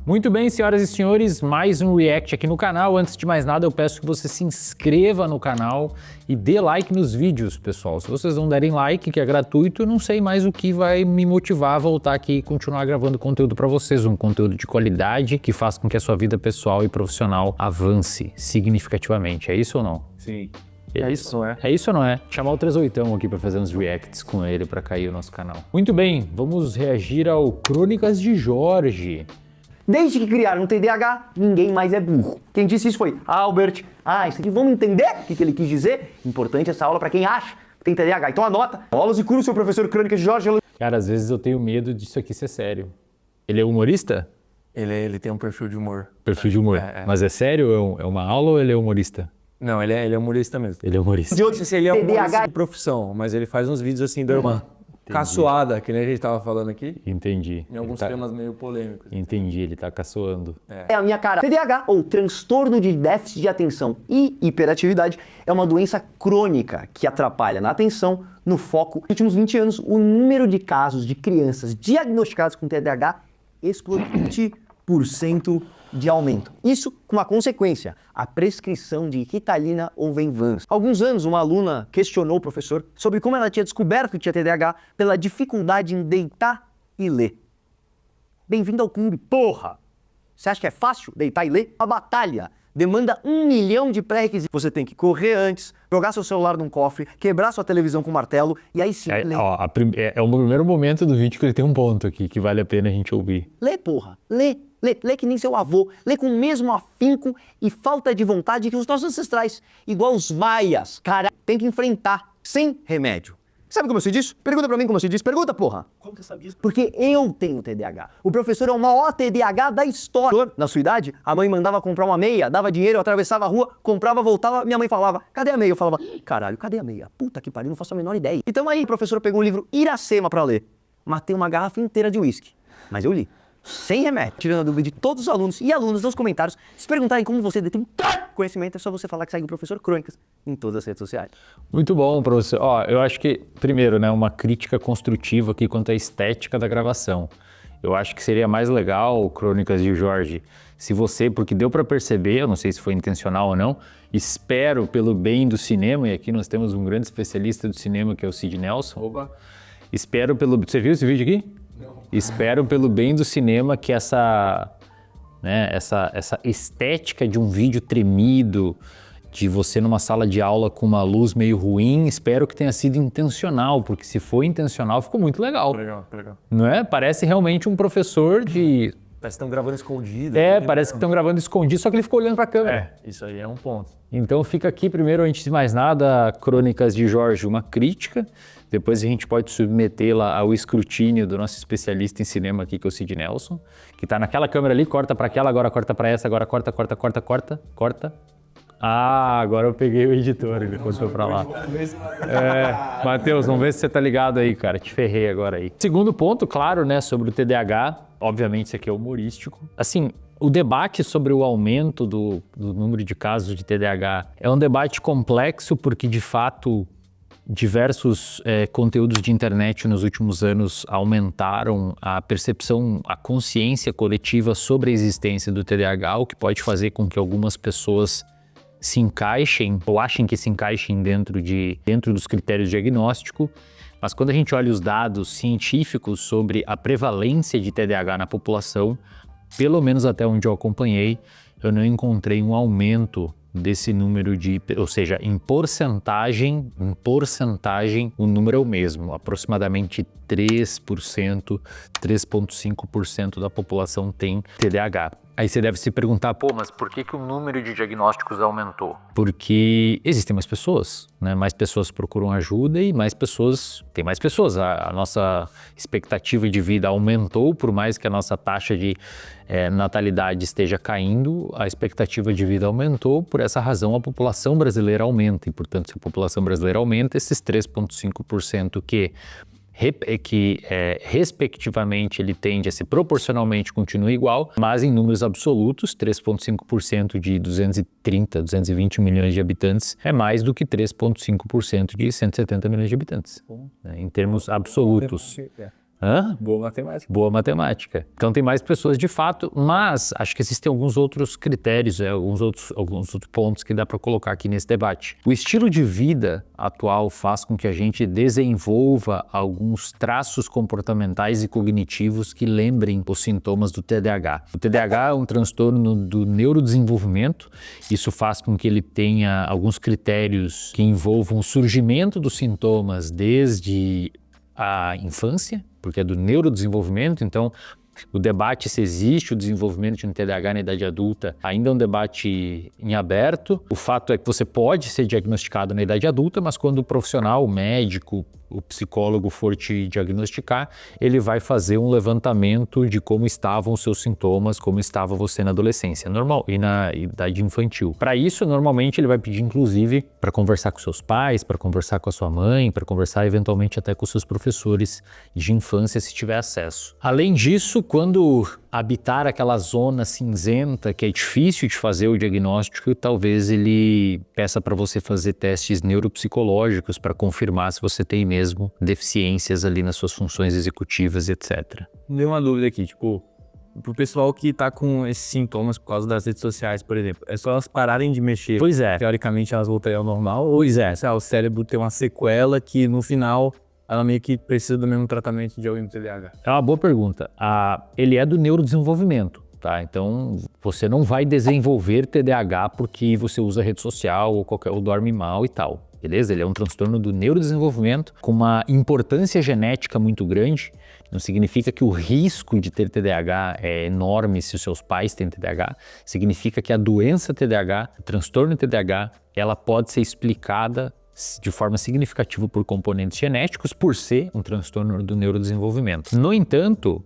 Muito bem, senhoras e senhores, mais um react aqui no canal. Antes de mais nada, eu peço que você se inscreva no canal e dê like nos vídeos, pessoal. Se vocês não derem like, que é gratuito, eu não sei mais o que vai me motivar a voltar aqui e continuar gravando conteúdo para vocês, um conteúdo de qualidade que faça com que a sua vida pessoal e profissional avance significativamente. É isso ou não? Sim. É isso, não é? É isso ou não é? Chamar o 38 aqui para fazer uns reacts com ele para cair o nosso canal. Muito bem, vamos reagir ao Crônicas de Jorge. Desde que criaram o TDAH, ninguém mais é burro. Quem disse isso foi Albert Einstein. Vamos entender o que ele quis dizer? Importante essa aula para quem acha que tem TDAH. Então anota. Aulas e curso, seu professor Crônicas de Jorge. Cara, às vezes eu tenho medo disso aqui ser sério. Ele é humorista? Ele tem um perfil de humor. Perfil de humor. Mas é sério? É uma aula ou ele é humorista? Não, ele é humorista mesmo. Ele é humorista. Não sei se ele é humorista TDAH. de profissão, mas ele faz uns vídeos assim, dando uma caçoada, que nem a gente tava falando aqui, Entendi. em alguns temas meio polêmicos. Entendi, ele tá caçoando. É a minha cara. TDAH, ou transtorno de déficit de atenção e hiperatividade, é uma doença crônica que atrapalha na atenção, no foco. Nos últimos 20 anos, o número de casos de crianças diagnosticadas com TDAH explodiu 20% de aumento. Isso com a consequência, a prescrição de Ritalina ou Venvanse. Há alguns anos, uma aluna questionou o professor sobre como ela tinha descoberto que tinha TDAH pela dificuldade em deitar e ler. Bem-vindo ao clube, porra! Você acha que é fácil deitar e ler? A batalha demanda 1 milhão de pré-requisitos. Você tem que correr antes, jogar seu celular num cofre, quebrar sua televisão com martelo e aí sim ler. É o primeiro momento do vídeo que ele tem um ponto aqui que vale a pena a gente ouvir. Lê, porra! Lê! Lê que nem seu avô, lê com o mesmo afinco e falta de vontade que os nossos ancestrais, igual os maias, cara, tem que enfrentar, sem remédio. Sabe como eu sei disso? Pergunta pra mim como eu sei disso, pergunta, porra! Como que eu sabia isso? Porque eu tenho TDAH. O professor é o maior TDAH da história. Na sua idade, a mãe mandava comprar uma meia, dava dinheiro, eu atravessava a rua, comprava, voltava, minha mãe falava, cadê a meia? Eu falava, caralho, cadê a meia? Puta que pariu, não faço a menor ideia. Então aí, o professor pegou o livro Iracema pra ler. Matei uma garrafa inteira de uísque, mas eu li. Sem remédio, tirando a dúvida de todos os alunos e alunas nos comentários. Se perguntarem como você detém conhecimento, é só você falar que segue o professor Crônicas em todas as redes sociais. Muito bom, professor. Eu acho que, primeiro, né, uma crítica construtiva aqui quanto à estética da gravação. Eu acho que seria mais legal, Crônicas de Jorge, se você, porque deu para perceber, eu não sei se foi intencional ou não, espero pelo bem do cinema, e aqui nós temos um grande especialista do cinema que é o Sid Nelson. Oba! Espero pelo... Você viu esse vídeo aqui? Espero pelo bem do cinema que essa estética de um vídeo tremido, de você numa sala de aula com uma luz meio ruim, espero que tenha sido intencional, porque se foi intencional ficou muito legal. Legal. Não é? Parece realmente um professor de... Parece que estão gravando escondido. Parece que estão gravando escondido, só que ele ficou olhando para a câmera. Isso aí é um ponto. Então fica aqui primeiro, antes de mais nada, Crônicas de Jorge, uma crítica. Depois a gente pode submetê-la ao escrutínio do nosso especialista em cinema aqui, que é o Sid Nelson, que tá naquela câmera ali, corta para aquela, agora corta para essa, agora corta. Ah, agora eu peguei o editor, ele foi para lá. Matheus, vamos ver se você tá ligado aí, cara, te ferrei agora aí. Segundo ponto, claro, né, sobre o TDAH, obviamente isso aqui é humorístico. Assim, o debate sobre o aumento do número de casos de TDAH é um debate complexo porque, de fato, diversos conteúdos de internet nos últimos anos aumentaram a percepção, a consciência coletiva sobre a existência do TDAH, o que pode fazer com que algumas pessoas se encaixem ou achem que se encaixem dentro dos critérios de diagnóstico. Mas quando a gente olha os dados científicos sobre a prevalência de TDAH na população, pelo menos até onde eu acompanhei, eu não encontrei um aumento desse número ou seja, em porcentagem, o número é o mesmo, aproximadamente 3%, 3,5% da população tem TDAH. Aí você deve se perguntar, pô, mas por que o número de diagnósticos aumentou? Porque existem mais pessoas, né? Mais pessoas procuram ajuda e tem mais pessoas. A nossa expectativa de vida aumentou, por mais que a nossa taxa de natalidade esteja caindo, a expectativa de vida aumentou, por essa razão a população brasileira aumenta. E, portanto, se a população brasileira aumenta, esses 3,5% que respectivamente ele tende a se proporcionalmente continua igual, mas em números absolutos, 3,5% de 230, 220 milhões de habitantes é mais do que 3,5% de 170 milhões de habitantes, né, em termos absolutos. Hã? Boa matemática. Boa matemática. Então tem mais pessoas de fato, mas acho que existem alguns outros critérios, alguns outros pontos que dá para colocar aqui nesse debate. O estilo de vida atual faz com que a gente desenvolva alguns traços comportamentais e cognitivos que lembrem os sintomas do TDAH. O TDAH é um transtorno do neurodesenvolvimento, isso faz com que ele tenha alguns critérios que envolvam o surgimento dos sintomas desde a infância, porque é do neurodesenvolvimento, então o debate se existe o desenvolvimento de um TDAH na idade adulta ainda é um debate em aberto. O fato é que você pode ser diagnosticado na idade adulta, mas quando o profissional, o médico, o psicólogo for te diagnosticar, ele vai fazer um levantamento de como estavam os seus sintomas, como estava você na adolescência normal e na idade infantil. Para isso, normalmente ele vai pedir, inclusive, para conversar com seus pais, para conversar com a sua mãe, para conversar eventualmente até com seus professores de infância, se tiver acesso. Além disso, quando habitar aquela zona cinzenta que é difícil de fazer o diagnóstico, talvez ele peça para você fazer testes neuropsicológicos para confirmar se você tem mesmo deficiências ali nas suas funções executivas, etc. Deu uma dúvida aqui, tipo, pro pessoal que tá com esses sintomas por causa das redes sociais, por exemplo, é só elas pararem de mexer. Pois é. Teoricamente elas voltariam ao normal? Ou Pois é. o cérebro tem uma sequela que no final ela meio que precisa do mesmo tratamento de alguém com TDAH? É uma boa pergunta. Ele é do neurodesenvolvimento, tá? Então, você não vai desenvolver TDAH porque você usa rede social ou dorme mal e tal, beleza? Ele é um transtorno do neurodesenvolvimento com uma importância genética muito grande. Não significa que o risco de ter TDAH é enorme se os seus pais têm TDAH. Significa que a doença TDAH, o transtorno TDAH, ela pode ser explicada de forma significativa por componentes genéticos, por ser um transtorno do neurodesenvolvimento. No entanto,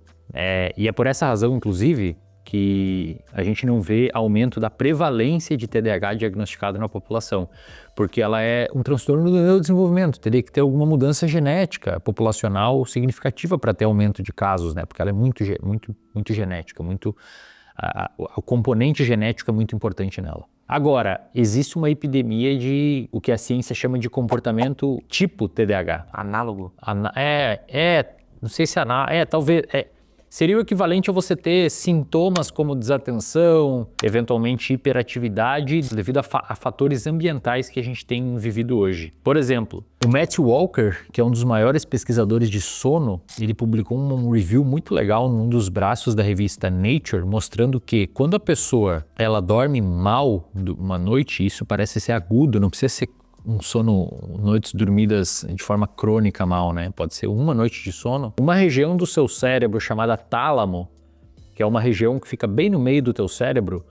e é por essa razão, inclusive, que a gente não vê aumento da prevalência de TDAH diagnosticado na população, porque ela é um transtorno do neurodesenvolvimento, teria que ter alguma mudança genética populacional significativa para ter aumento de casos, né? Porque ela é muito genética, o componente genético é muito importante nela. Agora, existe uma epidemia de o que a ciência chama de comportamento tipo TDAH. Análogo? Não sei se talvez... Seria o equivalente a você ter sintomas como desatenção, eventualmente hiperatividade, devido a fatores ambientais que a gente tem vivido hoje. Por exemplo, o Matthew Walker, que é um dos maiores pesquisadores de sono, ele publicou um review muito legal num dos braços da revista Nature, mostrando que quando a pessoa ela dorme mal uma noite, isso parece ser agudo, não precisa ser um sono, noites dormidas de forma crônica mal, né? Pode ser uma noite de sono. Uma região do seu cérebro chamada tálamo, que é uma região que fica bem no meio do teu cérebro,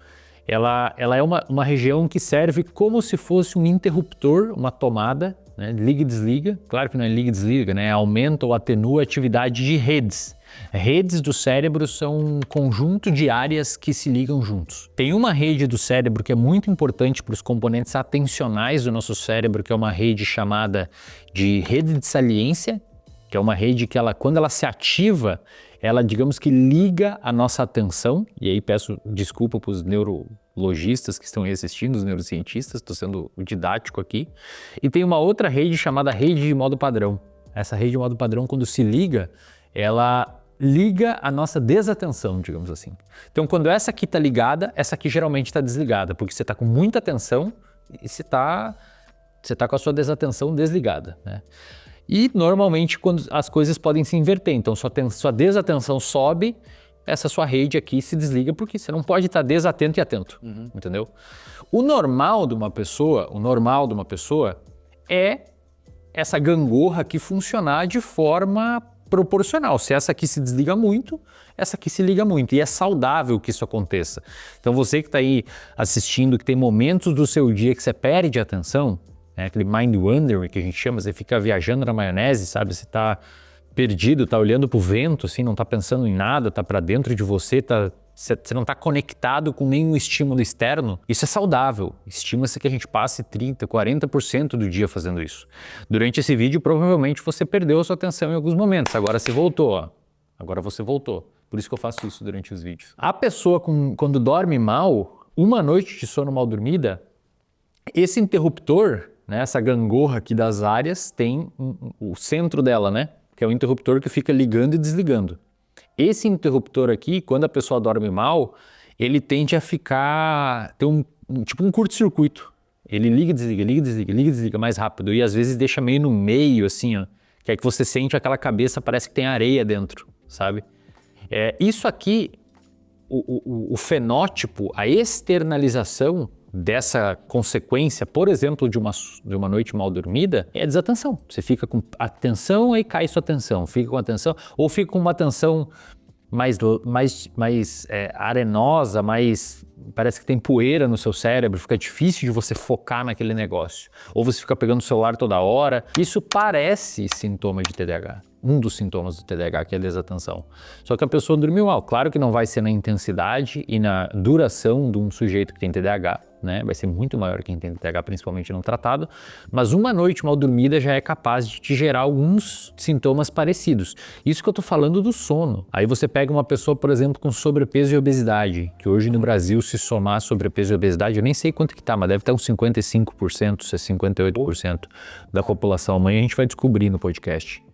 ela é uma região que serve como se fosse um interruptor, uma tomada, né? Liga e desliga. Claro que não é liga e desliga, né? Aumenta ou atenua a atividade de redes. Redes do cérebro são um conjunto de áreas que se ligam juntos. Tem uma rede do cérebro que é muito importante para os componentes atencionais do nosso cérebro, que é uma rede chamada de rede de saliência, que é uma rede que quando ela se ativa, ela, digamos que liga a nossa atenção, e aí peço desculpa para os neurologistas que estão aí assistindo, os neurocientistas, estou sendo didático aqui. E tem uma outra rede chamada rede de modo padrão. Essa rede de modo padrão, quando se liga, ela liga a nossa desatenção, digamos assim. Então, quando essa aqui está ligada, essa aqui geralmente está desligada, porque você está com muita atenção e você tá com a sua desatenção desligada, né? E normalmente quando as coisas podem se inverter, então sua desatenção sobe, essa sua rede aqui se desliga porque você não pode estar desatento e atento, entendeu? O normal de uma pessoa é essa gangorra aqui funcionar de forma proporcional. Se essa aqui se desliga muito, essa aqui se liga muito. E é saudável que isso aconteça. Então você que está aí assistindo, que tem momentos do seu dia que você perde a atenção, né, aquele mind wandering que a gente chama, você fica viajando na maionese, sabe? Você está perdido, está olhando para o vento, assim, não está pensando em nada, está para dentro de você, você não está conectado com nenhum estímulo externo. Isso é saudável. Estima-se que a gente passe 30%, 40% do dia fazendo isso. Durante esse vídeo, provavelmente você perdeu a sua atenção em alguns momentos. Agora você voltou, ó. Agora você voltou. Por isso que eu faço isso durante os vídeos. A pessoa, quando dorme mal, uma noite de sono mal dormida, esse interruptor, né, essa gangorra aqui das áreas, tem o centro dela, né? que é o interruptor que fica ligando e desligando. Esse interruptor aqui, quando a pessoa dorme mal, ele tende a ter tipo um curto-circuito. Ele liga, desliga, liga, desliga, liga, desliga mais rápido e às vezes deixa meio no meio, assim, ó, que é que você sente aquela cabeça, parece que tem areia dentro, sabe? Isso aqui, o fenótipo, a externalização dessa consequência, por exemplo, de uma noite mal dormida, é a desatenção. Você fica com atenção, aí cai sua atenção, fica com atenção, ou fica com uma atenção mais arenosa, parece que tem poeira no seu cérebro, fica difícil de você focar naquele negócio. Ou você fica pegando o celular toda hora. Isso parece sintoma de TDAH. Um dos sintomas do TDAH, que é a desatenção. Só que a pessoa dormiu mal. Claro que não vai ser na intensidade e na duração de um sujeito que tem TDAH, né? Vai ser muito maior quem tem TDAH, principalmente não tratado. Mas uma noite mal dormida já é capaz de te gerar alguns sintomas parecidos. Isso que eu tô falando do sono. Aí você pega uma pessoa, por exemplo, com sobrepeso e obesidade, que hoje no Brasil, se somar sobrepeso e obesidade, eu nem sei quanto que tá, mas deve estar uns 55%, 58% da população. Amanhã a gente vai descobrir no podcast.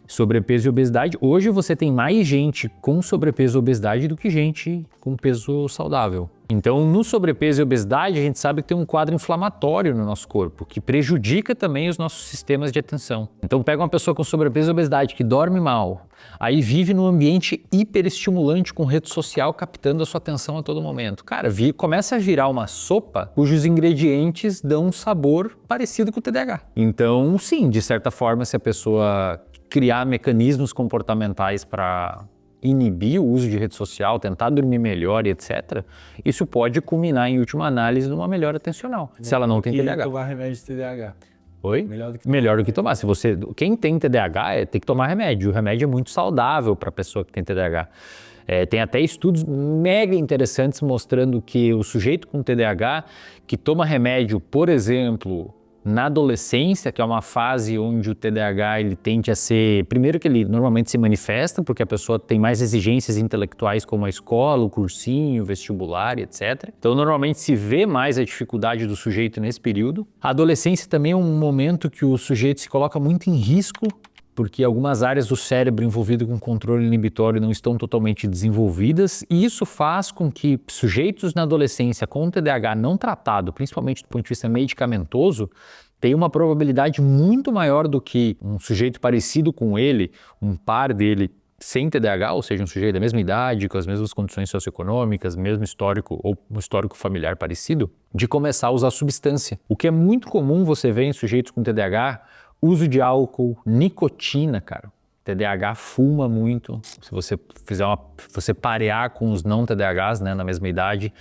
Sobrepeso e obesidade, hoje você tem mais gente com sobrepeso e obesidade do que gente com peso saudável. Então, no sobrepeso e obesidade, a gente sabe que tem um quadro inflamatório no nosso corpo, que prejudica também os nossos sistemas de atenção. Então, pega uma pessoa com sobrepeso e obesidade que dorme mal, aí vive num ambiente hiperestimulante com rede social captando a sua atenção a todo momento. Cara, começa a virar uma sopa cujos ingredientes dão um sabor parecido com o TDAH. Então, sim, de certa forma, se a pessoa criar mecanismos comportamentais para inibir o uso de rede social, tentar dormir melhor e etc., isso pode culminar, em última análise, numa melhora atencional, se ela não tem TDAH. Tomar remédio de TDAH. Oi? Melhor do que tomar. Quem tem TDAH tem que tomar remédio. O remédio é muito saudável para a pessoa que tem TDAH. Tem até estudos mega interessantes mostrando que o sujeito com TDAH que toma remédio, por exemplo, na adolescência, que é uma fase onde o TDAH ele tende a ser... Primeiro que ele normalmente se manifesta, porque a pessoa tem mais exigências intelectuais como a escola, o cursinho, o vestibular, etc. Então, normalmente se vê mais a dificuldade do sujeito nesse período. A adolescência também é um momento que o sujeito se coloca muito em risco, porque algumas áreas do cérebro envolvidas com controle inibitório não estão totalmente desenvolvidas, e isso faz com que sujeitos na adolescência com TDAH não tratado, principalmente do ponto de vista medicamentoso, tenham uma probabilidade muito maior do que um sujeito parecido com ele, um par dele, sem TDAH, ou seja, um sujeito da mesma idade, com as mesmas condições socioeconômicas, mesmo histórico ou um histórico familiar parecido, de começar a usar substância. O que é muito comum você ver em sujeitos com TDAH, uso de álcool, nicotina, cara. TDAH fuma muito. Se você você parear com os não TDAHs, né, na mesma idade.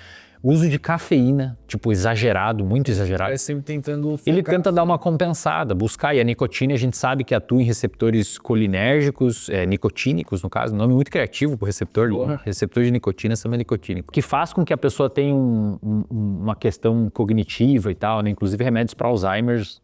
Uso de cafeína, tipo exagerado, muito exagerado. É sempre tentando focar. Ele tenta dar uma compensada, buscar. E a nicotina a gente sabe que atua em receptores colinérgicos, nicotínicos no caso, nome muito criativo pro receptor. Receptor de nicotina chama nicotínico. Que faz com que a pessoa tenha uma questão cognitiva e tal, né? Inclusive remédios para Alzheimer's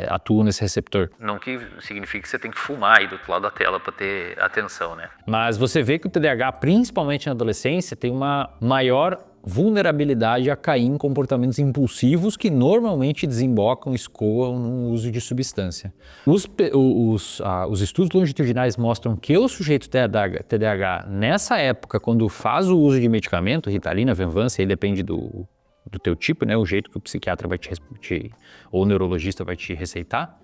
atuam nesse receptor. Não que significa que você tem que fumar aí do outro lado da tela para ter atenção, né? Mas você vê que o TDAH, principalmente na adolescência, tem uma maior vulnerabilidade a cair em comportamentos impulsivos que normalmente desembocam, escoam no uso de substância. Os estudos longitudinais mostram que o sujeito TDAH, nessa época, quando faz o uso de medicamento, Ritalina, Venvanse, aí depende do teu tipo, né, o jeito que o psiquiatra vai ou o neurologista vai te receitar,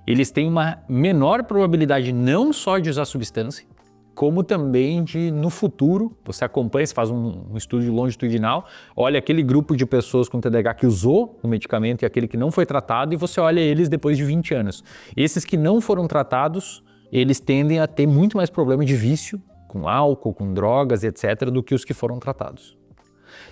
eles têm uma menor probabilidade não só de usar substância, como também de, no futuro, você acompanha, você faz um estudo longitudinal, olha aquele grupo de pessoas com TDAH que usou o medicamento e aquele que não foi tratado, e você olha eles depois de 20 anos. Esses que não foram tratados, eles tendem a ter muito mais problema de vício, com álcool, com drogas, etc., do que os que foram tratados.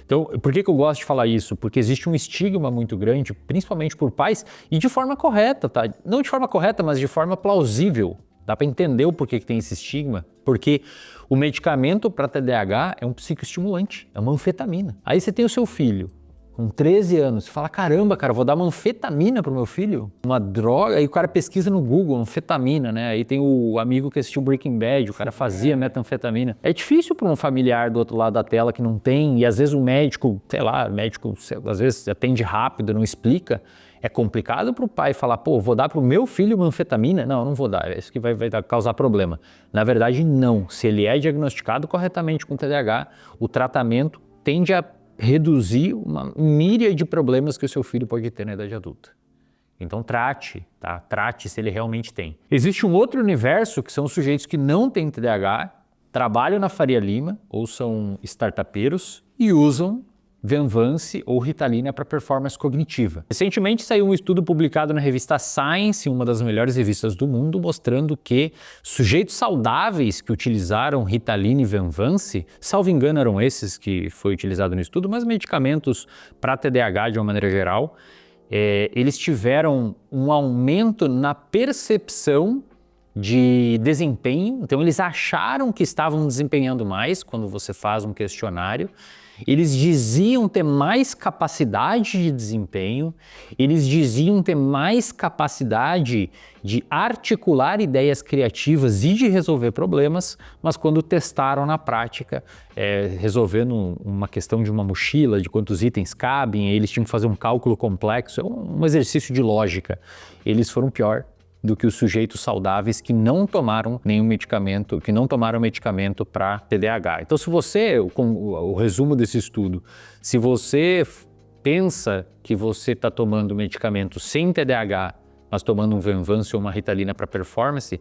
Então, por que eu gosto de falar isso? Porque existe um estigma muito grande, principalmente por pais, e de forma correta, tá? Não de forma correta, mas de forma plausível. Dá para entender o porquê que tem esse estigma, porque o medicamento para TDAH é um psicoestimulante, é uma anfetamina. Aí você tem o seu filho, com 13 anos, você fala, caramba, cara, vou dar uma anfetamina pro meu filho? Uma droga? Aí o cara pesquisa no Google, anfetamina, né? Aí tem o amigo que assistiu Breaking Bad, o cara fazia metanfetamina. É difícil para um familiar do outro lado da tela que não tem, e às vezes o médico, sei lá, às vezes atende rápido, não explica. É complicado para o pai falar, pô, vou dar para o meu filho uma anfetamina? Não, não vou dar, isso que vai causar problema. Na verdade, não. Se ele é diagnosticado corretamente com TDAH, o tratamento tende a reduzir uma míria de problemas que o seu filho pode ter na idade adulta. Então trate, tá? Trate se ele realmente tem. Existe um outro universo que são os sujeitos que não têm TDAH, trabalham na Faria Lima ou são startupeiros e usam Venvance ou Ritalina para performance cognitiva. Recentemente saiu um estudo publicado na revista Science, uma das melhores revistas do mundo, mostrando que sujeitos saudáveis que utilizaram Ritalina e Venvance, salvo engano eram esses que foi utilizado no estudo, mas medicamentos para TDAH de uma maneira geral, eles tiveram um aumento na percepção de desempenho. Então eles acharam que estavam desempenhando mais quando você faz um questionário. Eles diziam ter mais capacidade de desempenho, eles diziam ter mais capacidade de articular ideias criativas e de resolver problemas, mas quando testaram na prática, resolvendo uma questão de uma mochila, de quantos itens cabem, eles tinham que fazer um cálculo complexo, um exercício de lógica, eles foram pior do que os sujeitos saudáveis que não tomaram nenhum medicamento, que não tomaram medicamento para TDAH. Então, se você, com o resumo desse estudo, se você pensa que você está tomando medicamento sem TDAH, mas tomando um Venvance ou uma Ritalina para performance,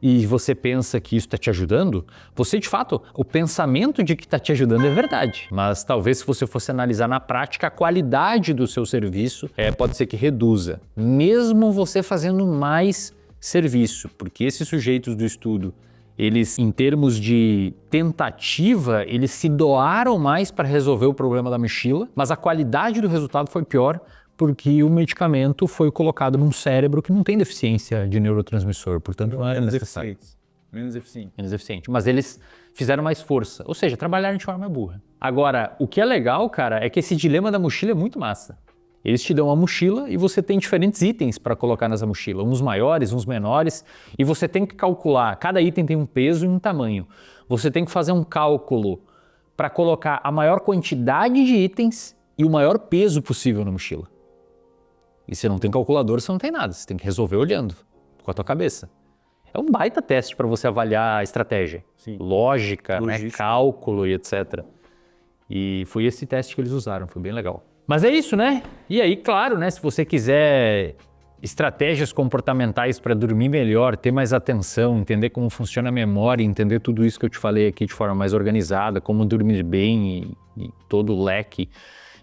e você pensa que isso está te ajudando, você de fato, o pensamento de que está te ajudando é verdade. Mas talvez se você fosse analisar na prática, a qualidade do seu serviço pode ser que reduza, mesmo você fazendo mais serviço, porque esses sujeitos do estudo, eles em termos de tentativa, eles se doaram mais para resolver o problema da mochila, mas a qualidade do resultado foi pior, porque o medicamento foi colocado num cérebro que não tem deficiência de neurotransmissor, portanto não é necessário. Menos eficiente. Menos eficiente. Mas eles fizeram mais força, ou seja, trabalharam de forma burra. Agora, o que é legal, cara, é que esse dilema da mochila é muito massa. Eles te dão uma mochila e você tem diferentes itens para colocar nessa mochila, uns maiores, uns menores, e você tem que calcular, cada item tem um peso e um tamanho. Você tem que fazer um cálculo para colocar a maior quantidade de itens e o maior peso possível na mochila. E se não tem calculador, você não tem nada. Você tem que resolver olhando com a tua cabeça. É um baita teste para você avaliar a estratégia. Sim. Lógica, né, cálculo e etc. E foi esse teste que eles usaram, foi bem legal. Mas é isso, né? E aí, claro, né, se você quiser estratégias comportamentais para dormir melhor, ter mais atenção, entender como funciona a memória, entender tudo isso que eu te falei aqui de forma mais organizada, como dormir bem e todo o leque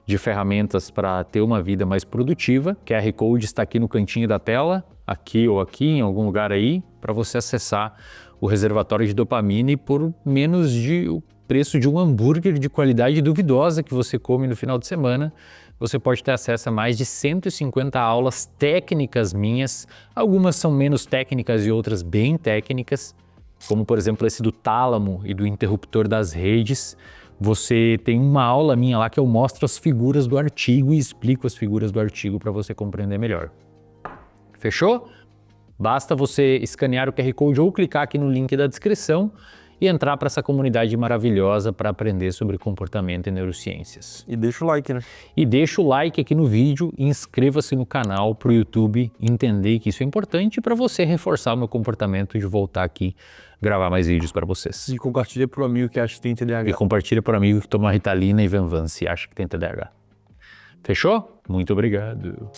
de ferramentas para ter uma vida mais produtiva. QR Code está aqui no cantinho da tela, aqui ou aqui, em algum lugar aí, para você acessar o reservatório de dopamina e por menos de o preço de um hambúrguer de qualidade duvidosa que você come no final de semana, você pode ter acesso a mais de 150 aulas técnicas minhas. Algumas são menos técnicas e outras bem técnicas, como por exemplo esse do tálamo e do interruptor das redes. Você tem uma aula minha lá que eu mostro as figuras do artigo e explico as figuras do artigo para você compreender melhor. Fechou? Basta você escanear o QR Code ou clicar aqui no link da descrição e entrar para essa comunidade maravilhosa para aprender sobre comportamento e neurociências. E deixa o like, né? E deixa o like aqui no vídeo e inscreva-se no canal para o YouTube entender que isso é importante para você reforçar o meu comportamento de voltar aqui gravar mais vídeos para vocês. E compartilha para o amigo que acha que tem TDAH. E compartilha para o amigo que toma Ritalina e Venvance e acha que tem TDAH. Fechou? Muito obrigado.